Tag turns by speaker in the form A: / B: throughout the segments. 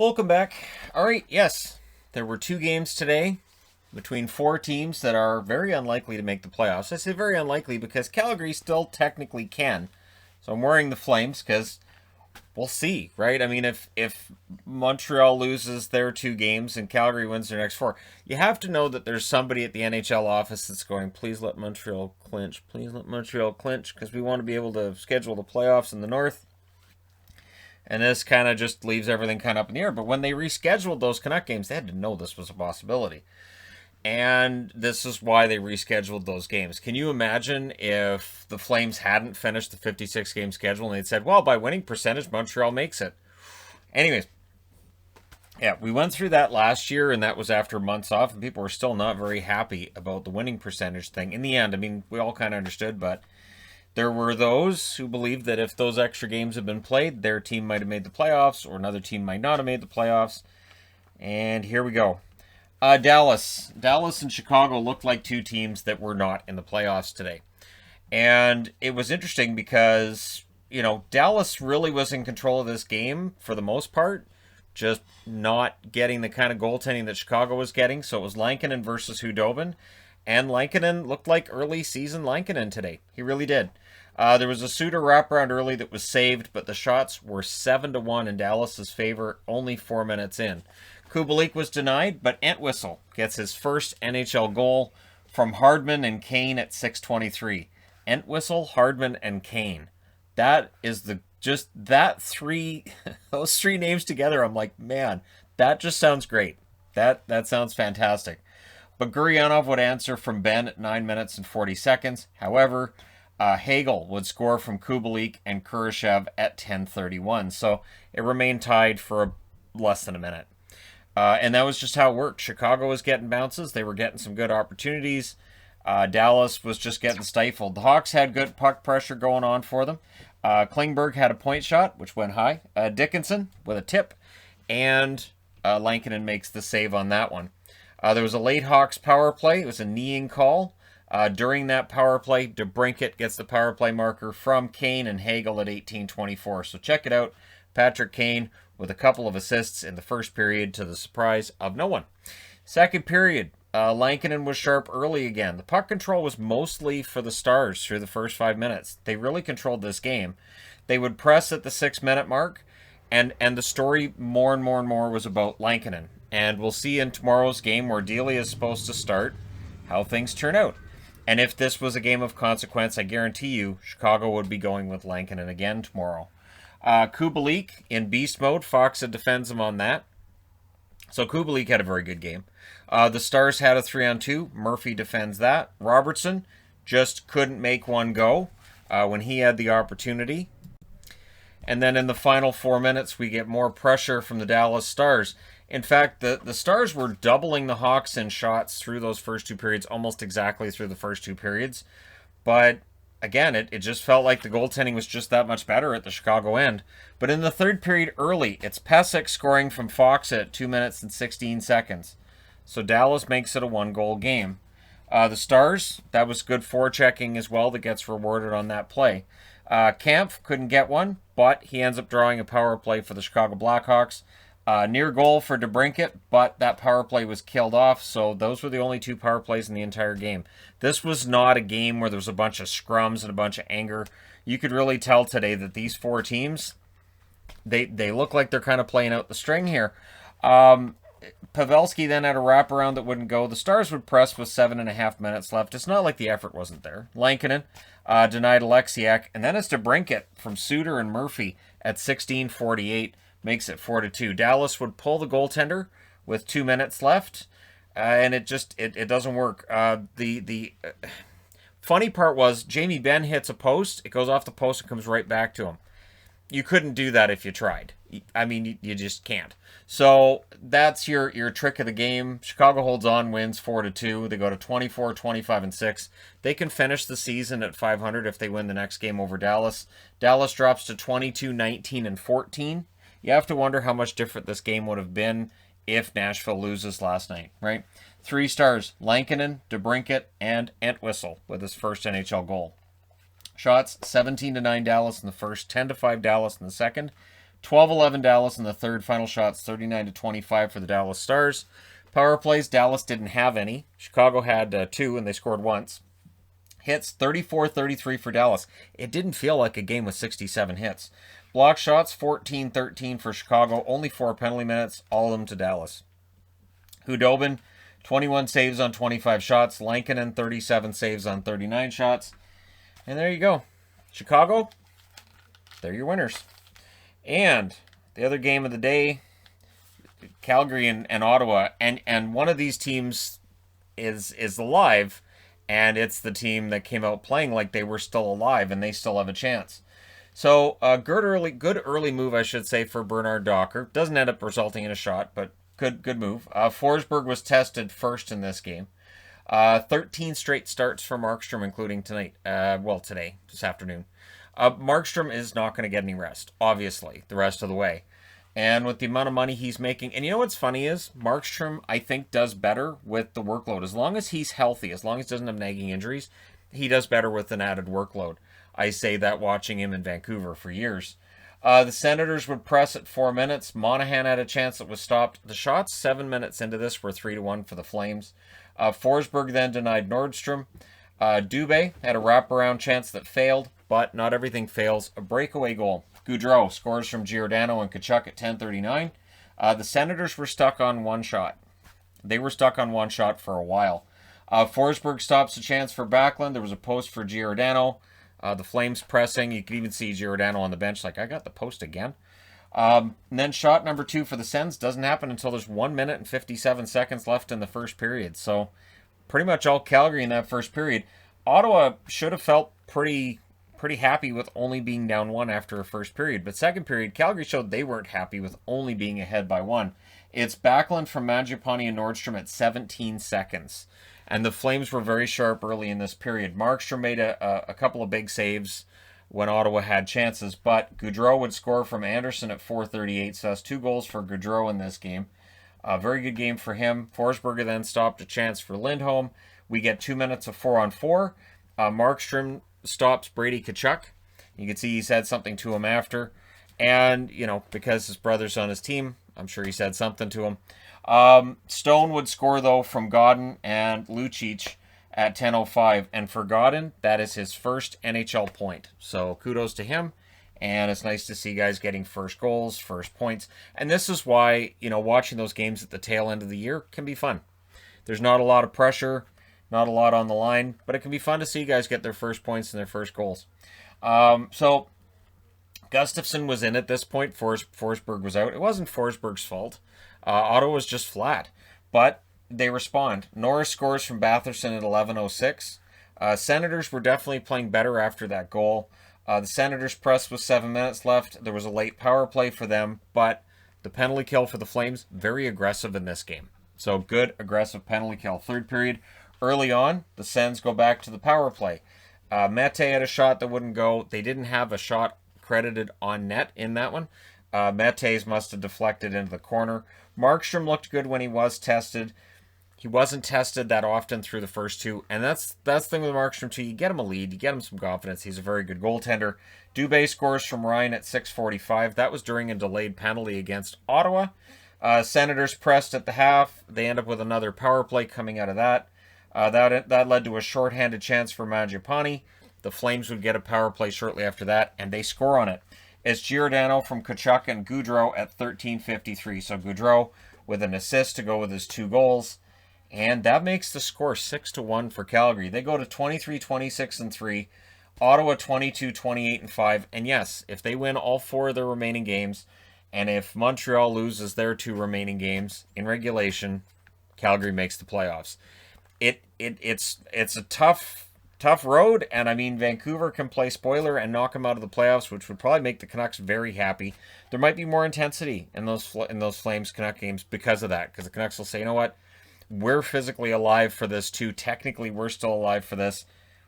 A: Welcome back. All right, yes, there were two games today between four teams that are very unlikely to make the playoffs. I say very unlikely because Calgary still technically can. So I'm wearing the Flames because we'll see, right? I mean, if Montreal loses their two games and Calgary wins their next four, you have to know that there's somebody at the NHL office that's going, please let Montreal clinch. Please let Montreal clinch because we want to be able to schedule the playoffs in the North. And this kind of just leaves everything kind of up in the air. But when they rescheduled those Canuck games, they had to know this was a possibility. And this is why they rescheduled those games. Can you imagine if the Flames hadn't finished the 56-game schedule and they'd said, well, by winning percentage, Montreal makes it? Anyways, yeah, we went through that last year, and that was after months off, and people were still not very happy about the winning percentage thing. In the end, I mean, we all kind of understood, but there were those who believed that if those extra games had been played, their team might have made the playoffs, or another team might not have made the playoffs. And here we go. Dallas and Chicago looked like two teams that were not in the playoffs today. And it was interesting because, Dallas really was in control of this game for the most part, just not getting the kind of goaltending that Chicago was getting. So it was Lankinen versus Hudobin. And Lankinen looked like early season Lankinen today. He really did. There was a Suter wraparound early that was saved, but the shots were 7-1 in Dallas's favor only 4 minutes in. Kubalik was denied, but Entwistle gets his first NHL goal from Hardman and Kane at 6:23. Entwistle, Hardman, and Kane. That is those three names together. I'm like, man, that just sounds great. That sounds fantastic. But Guryanov would answer from Ben at 9 minutes and 40 seconds. However, Hagel would score from Kubalik and Kurashev at 10:31. So it remained tied for less than a minute. And that was just how it worked. Chicago was getting bounces. They were getting some good opportunities. Dallas was just getting stifled. The Hawks had good puck pressure going on for them. Klingberg had a point shot, which went high. Dickinson with a tip. And Lankinen makes the save on that one. There was a late Hawks power play. It was a kneeing call. During that power play, DeBrincat gets the power play marker from Kane and Hagel at 18:24. So check it out. Patrick Kane with a couple of assists in the first period to the surprise of no one. Second period, Lankinen was sharp early again. The puck control was mostly for the Stars through the first 5 minutes. They really controlled this game. They would press at the 6-minute mark, and the story more and more was about Lankinen. And we'll see in tomorrow's game where Delia is supposed to start how things turn out. And if this was a game of consequence, I guarantee you Chicago would be going with Lankinen again tomorrow. Kubalik in beast mode. Foxa defends him on that. So Kubalik had a very good game. The Stars had a 3-on-2. Murphy defends that. Robertson just couldn't make one go when he had the opportunity. And then in the final 4 minutes, we get more pressure from the Dallas Stars. In fact, the Stars were doubling the Hawks in shots through those first two periods, almost exactly through the first two periods. But again, it just felt like the goaltending was just that much better at the Chicago end. But in the third period early, it's Pesek scoring from Fox at 2 minutes and 16 seconds. So Dallas makes it a one-goal game. The Stars, that was good forechecking as well that gets rewarded on that play. Kampf couldn't get one, but he ends up drawing a power play for the Chicago Blackhawks. Near goal for DeBrincat, but that power play was killed off, so those were the only two power plays in the entire game. This was not a game where there was a bunch of scrums and a bunch of anger. You could really tell today that these four teams, they look like they're kind of playing out the string here. Pavelski then had a wraparound that wouldn't go. The Stars would press with 7.5 minutes left. It's not like the effort wasn't there. Lankinen denied Alexiak, and then it's DeBrincat from Suter and Murphy at 16:48. Makes it 4-2. Dallas would pull the goaltender with 2 minutes left, and it doesn't work. The funny part was Jamie Benn hits a post, it goes off the post and comes right back to him. You couldn't do that if you tried. I mean, you just can't. So that's your trick of the game. Chicago holds on, wins 4-2. They go to 24, 25, and 6. They can finish the season at 500 if they win the next game over Dallas. Dallas drops to 22, 19, and 14. You have to wonder how much different this game would have been if Nashville loses last night, right? 3 stars, Lankinen, DeBrincat, and Entwistle with his first NHL goal. Shots, 17-9 Dallas in the first, 10-5 Dallas in the second. 12-11 Dallas in the third. Final shots 39-25 for the Dallas Stars. Power plays, Dallas didn't have any. Chicago had 2, and they scored once. Hits 34-33 for Dallas. It didn't feel like a game with 67 hits. Block shots 14-13 for Chicago. Only 4 penalty minutes, all of them to Dallas. Hudobin, 21 saves on 25 shots. Lankinen, 37 saves on 39 shots. And there you go. Chicago, they're your winners. And the other game of the day, Calgary and Ottawa. And one of these teams is alive, and it's the team that came out playing like they were still alive, and they still have a chance. So a good early move, I should say, for Bernard Docker. Doesn't end up resulting in a shot, but good move. Forsberg was tested first in this game. 13 straight starts for Markstrom, including tonight. Today, this afternoon. Markstrom is not going to get any rest, obviously, the rest of the way. And with the amount of money he's making, and you know what's funny is, Markstrom, I think, does better with the workload. As long as he's healthy, as long as he doesn't have nagging injuries, he does better with an added workload. I say that watching him in Vancouver for years. The Senators would press at 4 minutes. Monahan had a chance that was stopped. The shots 7 minutes into this were 3-1 for the Flames. Forsberg then denied Nordstrom. Dubé had a wraparound chance that failed, but not everything fails. A breakaway goal. Gaudreau scores from Giordano and Tkachuk at 10:39. The Senators were stuck on one shot. They were stuck on one shot for a while. Forsberg stops a chance for Backlund. There was a post for Giordano. The Flames pressing. You could even see Giordano on the bench like, I got the post again. And then shot number 2 for the Sens doesn't happen until there's 1 minute and 57 seconds left in the first period. So pretty much all Calgary in that first period. Ottawa should have felt pretty happy with only being down 1 after a first period. But second period, Calgary showed they weren't happy with only being ahead by 1. It's Backlund from Mangiapane and Nordstrom at 17 seconds. And the Flames were very sharp early in this period. Markstrom made a couple of big saves when Ottawa had chances, but Gaudreau would score from Anderson at 4:38, so that's 2 goals for Gaudreau in this game. A very good game for him. Forsberg then stopped a chance for Lindholm. We get 2 minutes of 4-on-4. Markstrom stops Brady Tkachuk. You can see he said something to him after. And, because his brother's on his team, I'm sure he said something to him. Stone would score, though, from Godin and Lucic at 10:05. And for Godin, that is his first NHL point. So kudos to him. And it's nice to see guys getting first goals, first points. And this is why, watching those games at the tail end of the year can be fun. There's not a lot of pressure, not a lot on the line, but it can be fun to see guys get their first points and their first goals. So Gustafsson was in at this point. Forsberg was out. It wasn't Forsberg's fault. Ottawa was just flat. But they respond. Norris scores from Batherson at 11:06. Senators were definitely playing better after that goal. The Senators pressed with 7 minutes left. There was a late power play for them, but the penalty kill for the Flames, very aggressive in this game. So good, aggressive penalty kill. Third period, early on, the Sens go back to the power play. Mete had a shot that wouldn't go. They didn't have a shot credited on net in that one. Mete's must have deflected into the corner. Markstrom looked good when he was tested. He wasn't tested that often through the first 2, and that's the thing with Markstrom too. You get him a lead, you get him some confidence. He's a very good goaltender. Dubé scores from Ryan at 6:45. That was during a delayed penalty against Ottawa. Senators pressed at the half. They end up with another power play coming out of that. That led to a shorthanded chance for Mangiapane. The Flames would get a power play shortly after that, and they score on it. It's Giordano from Tkachuk and Gaudreau at 13:53. So Gaudreau with an assist to go with his 2 goals. And that makes the score 6-1 for Calgary. They go to 23-26-3. Ottawa 22-28-5. And yes, if they win all 4 of their remaining games, and if Montreal loses their 2 remaining games in regulation, Calgary makes the playoffs. It's a tough road, and I mean Vancouver can play spoiler and knock them out of the playoffs, which would probably make the Canucks very happy. There might be more intensity in those Flames Canuck games because of that, because the Canucks will say, you know what? We're physically alive for this too. Technically, we're still alive for this.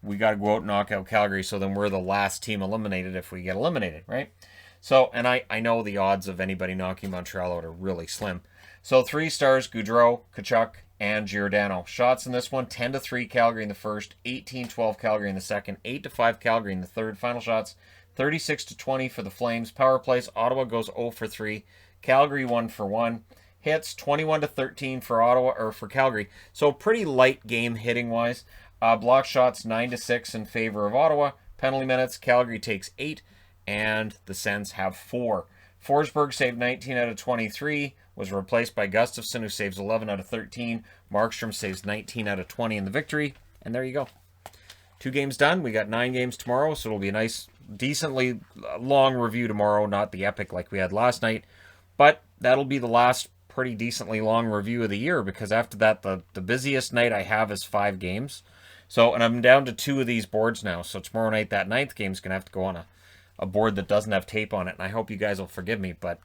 A: We got to go out and knock out Calgary, so then we're the last team eliminated if we get eliminated, right? So, and I know the odds of anybody knocking Montreal out are really slim. So 3 stars, Gaudreau, Tkachuk, and Giordano. Shots in this one, 10-3 Calgary in the first, 18-12 Calgary in the second, 8-5 Calgary in the third. Final shots, 36-20 for the Flames. Power plays, Ottawa goes 0 for 3. Calgary 1 for 1. Hits 21-13 for Ottawa or for Calgary. So pretty light game hitting wise. Block shots 9-6 in favor of Ottawa. Penalty minutes, Calgary takes 8 and the Sens have 4. Forsberg saved 19 out of 23, was replaced by Gustafsson, who saves 11 out of 13. Markstrom saves 19 out of 20 in the victory. And there you go. 2 games done. We got 9 games tomorrow, so it'll be a nice, decently long review tomorrow. Not the epic like we had last night. But that'll be the last pretty decently long review of the year, because after that, the busiest night I have is 5 games. So, and I'm down to 2 of these boards now. So tomorrow night, that 9th game is going to have to go on a board that doesn't have tape on it. And I hope you guys will forgive me. But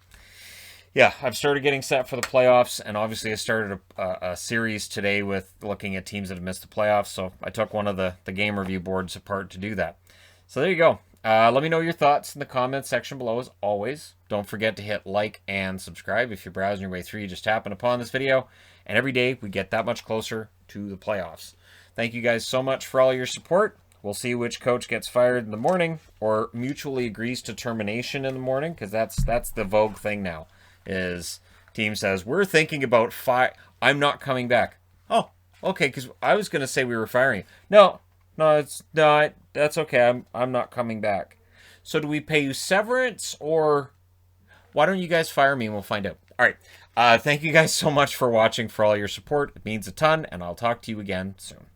A: yeah, I've started getting set for the playoffs. And obviously I started a series today with looking at teams that have missed the playoffs. So I took one of the game review boards apart to do that. So there you go. Let me know your thoughts in the comments section below as always. Don't forget to hit like and subscribe if you're browsing your way through. You just happen upon this video. And every day we get that much closer to the playoffs. Thank you guys so much for all your support. We'll see which coach gets fired in the morning or mutually agrees to termination in the morning, because that's the vogue thing now. Is team says, we're thinking about I'm not coming back. Oh, okay, because I was going to say we were firing you. No, that's okay. I'm not coming back. So do we pay you severance, or why don't you guys fire me and we'll find out? All right. Thank you guys so much for watching, for all your support. It means a ton, and I'll talk to you again soon.